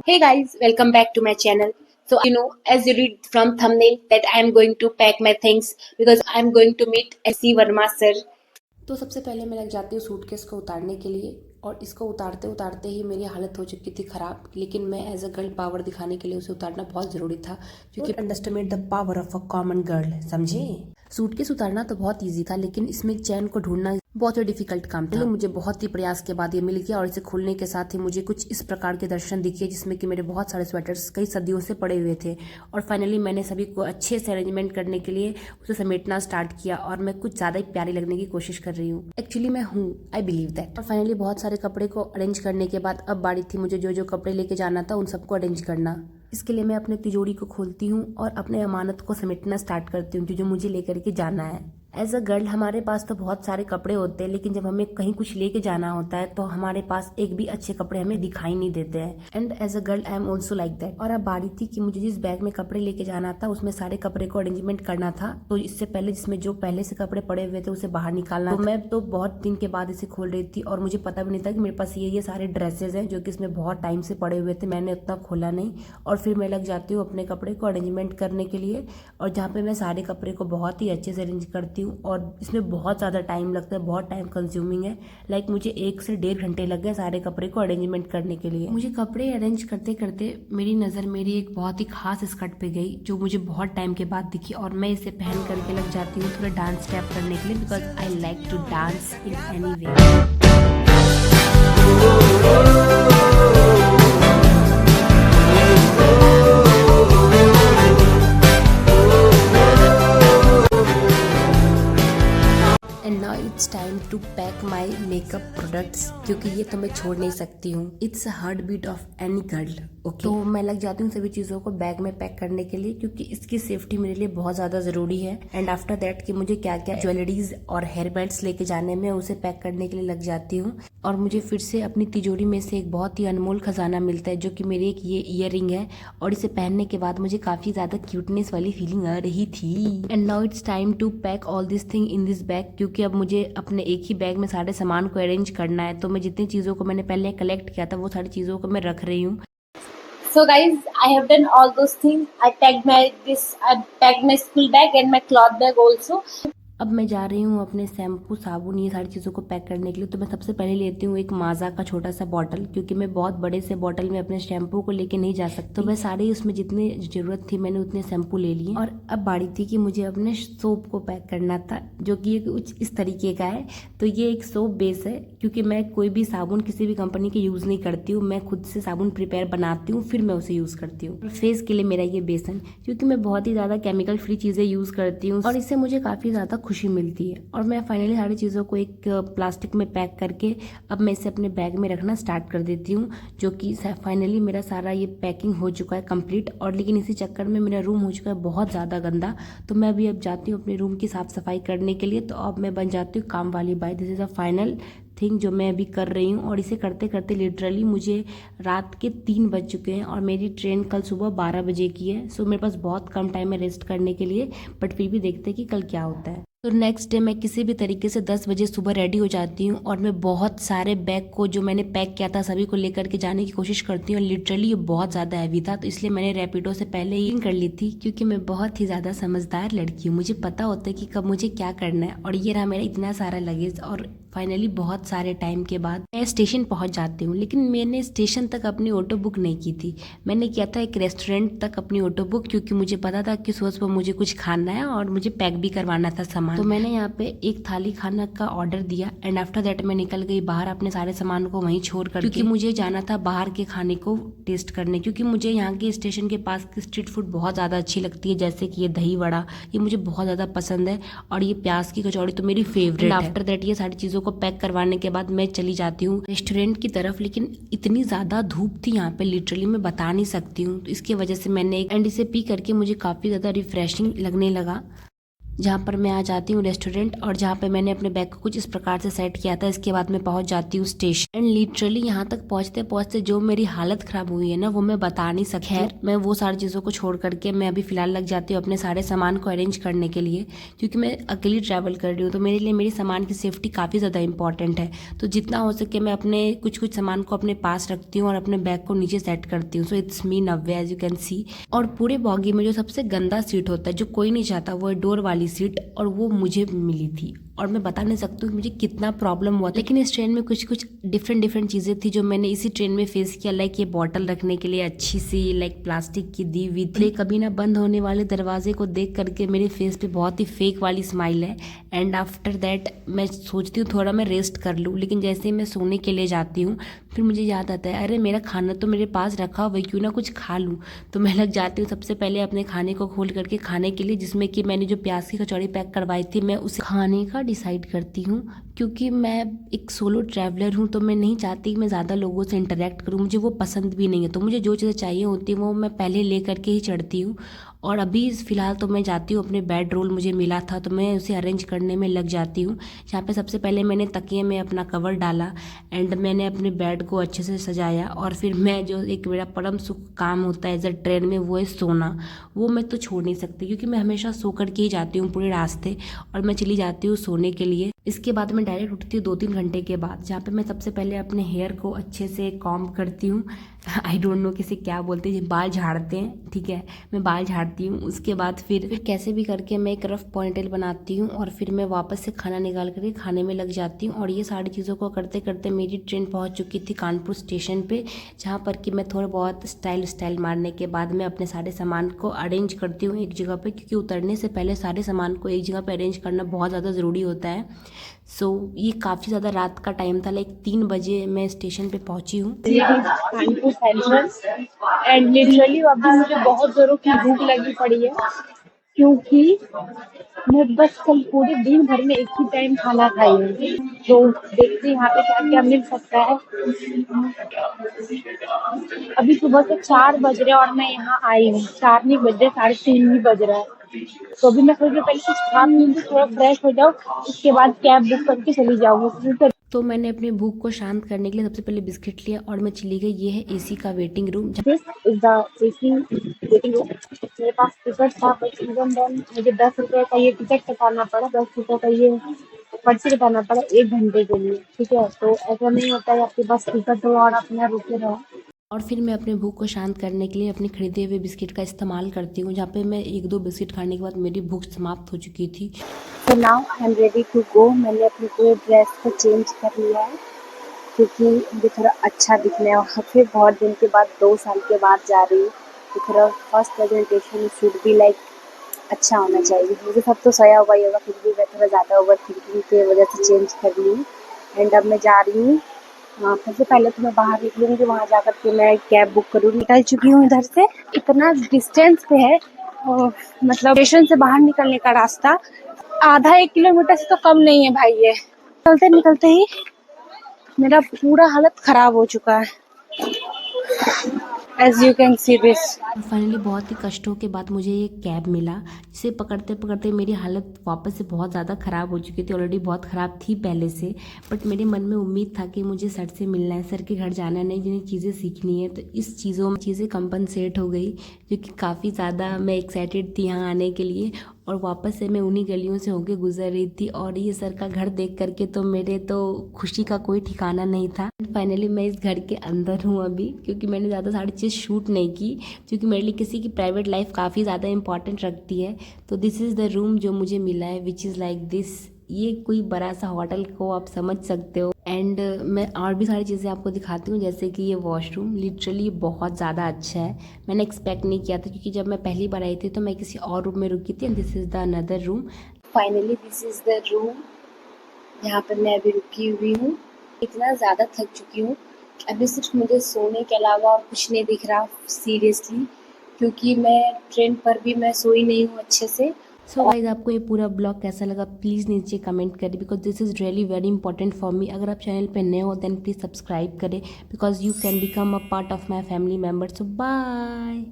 Hey guys, welcome back to my channel. So as you read from thumbnail that I am going to pack my things because I am going to meet SC Verma sir. तो सबसे पहले मैं लग जाती हूँ suitcase को उतारने के लिए और इसको उतारते उतारते ही मेरी हालत हो चुकी थी ख़राब। लेकिन मैं एज अ गर्ल पावर दिखाने के लिए उसे उतारना बहुत ज़रूरी था क्योंकि understand the power of a common girl, समझे। सूटकेस उतारना तो बहुत ईजी था लेकिन इसमें चैन को ढूंढना बहुत ही डिफिकल्ट काम था। मुझे बहुत ही प्रयास के बाद ये मिल गया और इसे खोलने के साथ ही मुझे कुछ इस प्रकार के दर्शन दिखे जिसमें कि मेरे बहुत सारे स्वेटर्स कई सदियों से पड़े हुए थे और फाइनली मैंने सभी को अच्छे से अरेंजमेंट करने के लिए उसे समेटना स्टार्ट किया और मैं कुछ ज़्यादा ही प्यारी लगने की कोशिश कर रही हूँ। एक्चुअली मैं हूँ, आई बिलीव दैट। और फाइनली बहुत सारे कपड़े को अरेंज करने के बाद अब बारी थी मुझे जो जो कपड़े लेके जाना था उन सबको अरेंज करना। इसके लिए मैं अपने तिजोरी को खोलती हूँ और अपने अमानत को समेटना स्टार्ट करती हूँ जो जो मुझे लेकर के जाना है। एज अ गर्ल हमारे पास तो बहुत सारे कपड़े होते हैं लेकिन जब हमें कहीं कुछ लेके जाना होता है तो हमारे पास एक भी अच्छे कपड़े हमें दिखाई नहीं देते हैं। And as a girl I am also like that. और अब बारी थी कि मुझे जिस बैग में कपड़े लेके जाना था उसमें सारे कपड़े को अरेंजमेंट करना था। तो इससे पहले जिसमें जो पहले से कपड़े पड़े हुए थे उसे बाहर निकालना। तो मैं तो बहुत दिन के बाद इसे खोल रही थी और मुझे पता भी नहीं था कि मेरे पास ये सारे ड्रेसेस हैं जो कि इसमें बहुत टाइम से पड़े हुए थे। मैंने उतना खोला नहीं और फिर मैं लग जाती हूँ अपने कपड़े को अरेंजमेंट करने के लिए। और जहाँ पे मैं सारे कपड़े को बहुत ही अच्छे से अरेंज करती हूँ और इसमें बहुत ज़्यादा टाइम लगता है, बहुत टाइम कंज्यूमिंग है। लाइक मुझे 1 से 1.5 घंटे लग गए सारे कपड़े को अरेंजमेंट करने के लिए। मुझे कपड़े अरेंज करते करते मेरी नज़र मेरी एक बहुत ही खास स्कर्ट पे गई जो मुझे बहुत टाइम के बाद दिखी और मैं इसे पहन करके लग जाती हूँ थोड़ा डांस स्टेप करने के लिए because I like to dance in any way. And now it's time to pack my makeup products क्योंकि ये तो मैं छोड़ नहीं सकती हूँ। It's heart beat of any girl. Okay, तो मैं लग जाती हूँ सभी चीज़ों को बैग में पैक करने के लिए क्योंकि इसकी सेफ्टी मेरे लिए बहुत ज़्यादा ज़रूरी है। एंड आफ्टर दैट कि मुझे क्या क्या ज्वेलरीज और हेयर बैंड्स लेके जाने में उसे पैक करने के लिए लग जाती हूँ। और मुझे फिर से अपनी तिजोरी में से एक बहुत ही अनमोल खजाना मिलता है जो कि मेरी एक ये ईयर रिंग है और इसे पहनने के बाद मुझे काफ़ी ज़्यादा क्यूटनेस वाली फीलिंग आ रही थी। And now it's time to pack all this thing in this bag क्योंकि अब मुझे अपने एक ही बैग में सारे सामान को अरेंज करना है। तो मैं जितनी चीज़ों को मैंने पहले कलेक्ट किया था वो सारी चीज़ों को मैं रख रही हूँ। So guys, I have done all those things. I packed my school bag and my cloth bag also. अब मैं जा रही हूँ अपने शैम्पू साबुन ये सारी चीज़ों को पैक करने के लिए। तो मैं सबसे पहले लेती हूँ एक माज़ा का छोटा सा बॉटल क्योंकि मैं बहुत बड़े से बॉटल में अपने शैम्पू को लेके नहीं जा सकती। तो मैं सारे उसमें जितनी ज़रूरत थी मैंने उतने शैम्पू ले लिए। और अब बारी थी कि मुझे अपने सोप को पैक करना था जो कि कुछ इस तरीके का है। तो ये एक सोप बेस है क्योंकि मैं कोई भी साबुन किसी भी कंपनी के यूज़ नहीं करती हूँ। मैं खुद से साबुन प्रिपेयर बनाती हूँ फिर मैं उसे यूज़ करती हूँ। फेस के लिए मेरा ये बेस है क्योंकि मैं बहुत ही ज़्यादा केमिकल फ्री चीज़ें यूज़ करती हूँ और इससे मुझे काफ़ी ज़्यादा खुशी मिलती है। और मैं फाइनली सारी चीज़ों को एक प्लास्टिक में पैक करके अब मैं इसे अपने बैग में रखना स्टार्ट कर देती हूँ जो कि फाइनली मेरा सारा ये पैकिंग हो चुका है कंप्लीट। और लेकिन इसी चक्कर में मेरा रूम हो चुका है बहुत ज़्यादा गंदा। तो मैं अभी अब जाती हूँ अपने रूम की साफ़ सफाई करने के लिए। तो अब मैं बन जाती हूँ काम वाली by. This is a final thing जो मैं अभी कर रही हूँ और इसे करते करते लिटरली मुझे रात के 3 बज चुके हैं और मेरी ट्रेन कल सुबह 12 बजे की है। सो मेरे पास बहुत कम टाइम है रेस्ट करने के लिए बट फिर भी देखते हैं कि कल क्या होता है। तो नेक्स्ट डे मैं किसी भी तरीके से 10 बजे सुबह रेडी हो जाती हूँ और मैं बहुत सारे बैग को जो मैंने पैक किया था सभी को लेकर के जाने की कोशिश करती हूँ। लिटरली ये बहुत ज़्यादा हैवी था तो इसलिए मैंने रैपिडो से पहले ही कर ली थी क्योंकि मैं बहुत ही ज़्यादा समझदार लड़की हूँ। मुझे पता होता है कि कब मुझे क्या करना है। और ये रहा मेरा इतना सारा लगेज और फाइनली बहुत सारे टाइम के बाद मैं स्टेशन पहुंच जाती हूँ। लेकिन मैंने स्टेशन तक अपनी ऑटो बुक नहीं की थी, मैंने किया था एक रेस्टोरेंट तक अपनी ऑटो बुक क्योंकि मुझे पता था कि सुबह सुबह मुझे कुछ खाना है और मुझे पैक भी करवाना था सामान। तो मैंने यहाँ पे एक थाली खाना का ऑर्डर दिया एंड आफ्टर दैट मैं निकल गई बाहर अपने सारे सामान को वहीं छोड़ कर क्योंकि मुझे जाना था बाहर के खाने को टेस्ट करने क्योंकि मुझे यहाँ के स्टेशन के पास की स्ट्रीट फूड बहुत ज़्यादा अच्छी लगती है। जैसे कि ये दही वड़ा ये मुझे बहुत ज़्यादा पसंद है और ये प्याज की कचौड़ी तो मेरी फेवरेट है। आफ्टर दैट ये सारी चीज़ों को पैक करवाने के बाद मैं चली जाती हूँ रेस्टोरेंट की तरफ। लेकिन इतनी ज़्यादा धूप थी यहाँ पे लिटरली मैं बता नहीं सकती हूँ। तो इसकी वजह से मैंने एक एंड इसे पी करके मुझे काफ़ी ज़्यादा रिफ्रेशिंग लगने लगा। जहाँ पर मैं आ जाती हूँ रेस्टोरेंट, और जहाँ पे मैंने अपने बैग को कुछ इस प्रकार से सेट किया था। इसके बाद मैं पहुँच जाती हूँ स्टेशन। एंड लिटरली यहाँ तक पहुँचते पहुँचते जो मेरी हालत ख़राब हुई है ना, वो मैं बता नहीं सकती। खैर, मैं वो सारी चीज़ों को छोड़ करके मैं अभी फ़िलहाल लग जाती हूँ अपने सारे सामान को अरेंज करने के लिए, क्योंकि मैं अकेली ट्रैवल कर रही हूँ, तो मेरे लिए मेरी सामान की सेफ्टी काफ़ी ज़्यादा इंपॉर्टेंट है। तो जितना हो सके मैं अपने कुछ कुछ सामान को अपने पास रखती हूँ और अपने बैग को नीचे सेट करती हूँ। So it's me Navya, as you can see. और पूरे बॉगी में जो सबसे गंदा सीट होता है, जो कोई नहीं चाहता, वो है डोर वाली सीट, और वो मुझे मिली थी। और मैं बता नहीं सकती हूँ कि मुझे कितना प्रॉब्लम हुआ था। लेकिन इस ट्रेन में कुछ कुछ डिफरेंट चीज़ें थी जो मैंने इसी ट्रेन में फेस किया। लाइक ये बॉटल रखने के लिए अच्छी सी लाइक प्लास्टिक की दी हुई थी। कभी ना बंद होने वाले दरवाजे को देख करके मेरे फेस पे बहुत ही फेक वाली स्माइल है। एंड आफ्टर दैट मैं सोचती हूँ थोड़ा मैं रेस्ट कर लूँ, लेकिन जैसे ही मैं सोने के लिए जाती हूँ, फिर मुझे याद आता है, अरे मेरा खाना तो मेरे पास रखा हुआ है, क्यों ना कुछ खा लूँ। तो मैं लग जाती हूँ सबसे पहले अपने खाने को खोल करके खाने के लिए, जिसमें कि मैंने जो प्याज की कचौड़ी पैक करवाई थी, मैं उसे खाने का डिसाइड करती हूँ। क्योंकि मैं एक सोलो ट्रैवलर हूँ, तो मैं नहीं चाहती कि मैं ज़्यादा लोगों से इंटरेक्ट करूँ, मुझे वो पसंद भी नहीं है। तो मुझे जो चीज़ें चाहिए होती हैं वो मैं पहले ले करके ही चढ़ती हूँ। और अभी फ़िलहाल तो मैं जाती हूँ, अपने बेड रोल मुझे मिला था तो मैं उसे अरेंज करने में लग जाती हूँ। जहाँ पे सबसे पहले मैंने तकिए में अपना कवर डाला, एंड मैंने अपने बेड को अच्छे से सजाया। और फिर मैं जो एक मेरा परम सुख काम होता है एज अ ट्रेन में, वो है सोना। वो मैं तो छोड़ नहीं सकती, क्योंकि मैं हमेशा सो करके ही जाती हूँ पूरे रास्ते, और मैं चली जाती हूँ सोने के लिए। इसके बाद मैं डायरेक्ट उठती हूँ 2-3 घंटे के बाद, जहाँ पे मैं सबसे पहले अपने हेयर को अच्छे से कॉम्ब करती हूँ। आई डोंट नो किसे क्या बोलते हैं, बाल झाड़ते हैं, ठीक है, मैं बाल झाड़ती हूँ। उसके बाद फिर कैसे भी करके मैं एक रफ पॉनीटेल बनाती हूँ, और फिर मैं वापस से खाना निकाल करके खाने में लग जाती हूँ। और ये सारी चीज़ों को करते करते मेरी ट्रेन पहुँच चुकी थी कानपुर स्टेशन पे, जहाँ पर कि मैं थोड़ा बहुत स्टाइल मारने के बाद मैं अपने सारे सामान को अरेंज करती हूँ एक जगह पे, क्योंकि उतरने से पहले सारे सामान को एक जगह पे अरेंज करना बहुत ज़्यादा ज़रूरी होता है। सो ये काफ़ी ज़्यादा रात का टाइम था, लाइक 3 बजे मैं स्टेशन पे पहुँची हूँ। कानपुर सेंट्रल। एंड लिटरली अभी मुझे बहुत जोरों की भूख लगी पड़ी है, क्योंकि मैं बस कल पूरे दिन भर में एक ही टाइम खाना खाई हूँ। तो देखते हैं यहाँ पे क्या क्या मिल सकता है। अभी सुबह के 4 बज रहे हैं और मैं यहाँ आई हूँ। 4 नहीं बज रहे, 3:30 ही बज रहा है। तो अभी मैं सोच रही हूँ पहले कुछ खा पी लूँ, थोड़ा फ्रेश हो जाऊँ, उसके बाद कैब बुक करके चली जाऊँगी। तो मैंने अपनी भूख को शांत करने के लिए सबसे पहले बिस्किट लिया और मैं चली गई। ये है एसी का waiting room. This is the AC waiting room. मेरे पास टिकट था, बट इवन देन मुझे 10 रुपए का ये टिकट कटाना पड़ा, 10 रुपए का ये पर्ची कटाना पड़ा 1 घंटे के लिए। ठीक है, तो ऐसा नहीं होता है आपके पास टिकट हो और आप यहाँ रुके रहो। और फिर मैं अपने भूख को शांत करने के लिए अपने खरीदे हुए बिस्किट का इस्तेमाल करती हूँ, जहाँ पे मैं 1-2 बिस्किट खाने के बाद मेरी भूख समाप्त हो चुकी थी। तो now I am ready to go. मैंने अपनी पूरे ड्रेस को चेंज कर लिया है, क्योंकि मुझे थोड़ा अच्छा दिखना है। और फिर बहुत दिन के बाद, 2 साल के बाद जा रही हूँ, तो थोड़ा फर्स्ट प्रेजेंटेशन शुड भी लाइक अच्छा होना चाहिए। मुझे सब तो सया हुआ ही होगा, फिर भी मैं थोड़ा ज़्यादा ओवर थिंकिंग की वजह से चेंज कर ली हूँ। एंड अब मैं जा रही हूँ। हाँ, सबसे पहले तो मैं बाहर निकलूँगी, वहाँ जा कर के मैं कैब बुक करूँगी। निकल चुकी हूँ इधर से, इतना डिस्टेंस पे है मतलब स्टेशन से बाहर निकलने का रास्ता आधा 1 किलोमीटर से तो कम नहीं है भाई। ये निकलते निकलते ही मेरा पूरा हालत खराब हो चुका है, as you can see this. और फाइनली बहुत ही कष्टों के बाद मुझे ये कैब मिला, जिसे पकड़ते पकड़ते मेरी हालत वापस से बहुत ज़्यादा ख़राब हो चुकी थी। ऑलरेडी बहुत ख़राब थी पहले से, बट मेरे मन में उम्मीद था कि मुझे सर से मिलना है, सर के घर जाना है, नई नई चीज़ें सीखनी है। तो इस चीज़ों में चीज़ें कंपनसेट हो गई, जो कि काफ़ी ज़्यादा मैं एक्साइटेड थी यहाँ आने के लिए। और वापस से मैं उन्हीं गलियों से होके गुजर रही थी, और ये सर का घर देख करके तो मेरे तो खुशी का कोई ठिकाना नहीं था। फाइनली मैं इस घर के अंदर हूँ अभी, क्योंकि मैंने ज़्यादा सारी चीज़ शूट नहीं की, क्योंकि मेरे लिए किसी की प्राइवेट लाइफ काफ़ी ज़्यादा इंपॉर्टेंट रखती है। तो दिस इज़ द रूम जो मुझे मिला है, विच इज़ लाइक दिस। ये कोई बड़ा सा होटल को आप समझ सकते हो। एंड मैं और भी सारी चीज़ें आपको दिखाती हूँ, जैसे कि ये वॉशरूम लिटरली बहुत ज़्यादा अच्छा है। मैंने एक्सपेक्ट नहीं किया था, क्योंकि जब मैं पहली बार आई थी तो मैं किसी और रूम में रुकी थी। And this is the another room. Finally this is the room जहाँ पर मैं अभी रुकी हुई हूँ। इतना ज़्यादा थक चुकी हूँ, अभी सिर्फ मुझे सोने के अलावा और कुछ नहीं दिख रहा सीरियसली, क्योंकि मैं ट्रेन पर भी मैं सोई नहीं हूँ अच्छे से। सो गाइज, आपको ये पूरा ब्लॉग कैसा लगा प्लीज़ नीचे कमेंट करें, because this is really very important for me. अगर आप चैनल पे नए हो देन प्लीज़ सब्सक्राइब करें, because you can become a part of my family member. So bye.